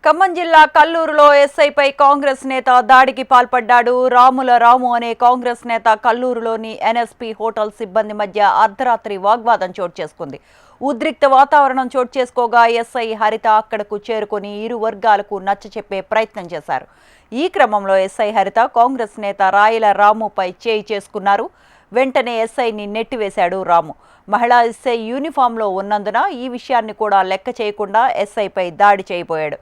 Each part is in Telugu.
ఖమ్మం జిల్లా కల్లూరులో ఎస్ఐపై కాంగ్రెస్ నేత దాడికి పాల్పడ్డాడు. రాము అనే కాంగ్రెస్ నేత కల్లూరులోని ఎన్ఎస్పీ హోటల్ సిబ్బంది మధ్య అర్ధరాత్రి వాగ్వాదం చోటు చేసుకుంది. ఉద్రిక్త వాతావరణం చోటు చేసుకోగా ఎస్ఐ హరిత అక్కడకు చేరుకొని ఇరు వర్గాలకు నచ్చచెప్పే ప్రయత్నం చేశారు. ఈ క్రమంలో ఎస్ఐ హరిత కాంగ్రెస్ నేత రాయల రాముపై చేయి చేసుకున్నారు. వెంటనే ఎస్ఐని నెట్టివేశాడు రాము. మహిళా ఎస్ఐ యూనిఫామ్లో ఉన్నందున ఈ విషయాన్ని కూడా లెక్క చేయకుండా ఎస్ఐపై దాడి చేయబోయాడు.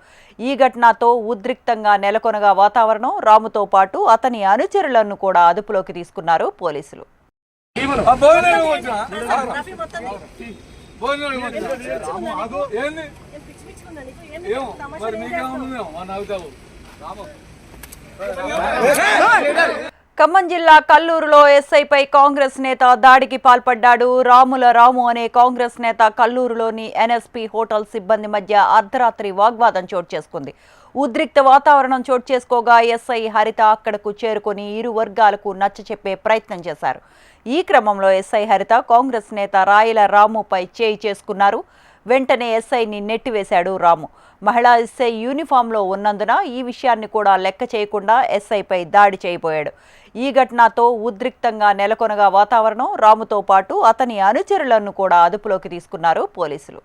ఈ ఘటనతో ఉద్రిక్తంగా నెలకొనగా వాతావరణం. రాముతో పాటు అతని అనుచరులను కూడా అదుపులోకి తీసుకున్నారు పోలీసులు. ఖమ్మం జిల్లా కల్లూరులో ఎస్ఐపై కాంగ్రెస్ నేత దాడికి పాల్పడ్డాడు. రాము అనే కాంగ్రెస్ నేత కల్లూరులోని ఎన్ఎస్పీ హోటల్ సిబ్బంది మధ్య అర్ధరాత్రి వాగ్వాదం చోటు చేసుకుంది. ఉద్రిక్త వాతావరణం చోటు చేసుకోగా ఎస్ఐ హరిత అక్కడకు చేరుకొని ఇరు వర్గాలకు నచ్చచెప్పే ప్రయత్నం చేశారు. ఈ క్రమంలో ఎస్ఐ హరిత కాంగ్రెస్ నేత రాయల రాముపై చేయి చేసుకున్నారు. వెంటనే ఎస్ఐని నెట్టివేశాడు రాము. మహిళా ఎస్ఐ యూనిఫామ్లో ఉన్నందున ఈ విషయాన్ని కూడా లెక్క చేయకుండా ఎస్ఐపై దాడి చేయబోయాడు. ఈ ఘటనతో ఉద్రిక్తంగా నెలకొనగా వాతావరణం. రాముతో పాటు అతని అనుచరులను కూడా అదుపులోకి తీసుకున్నారు పోలీసులు.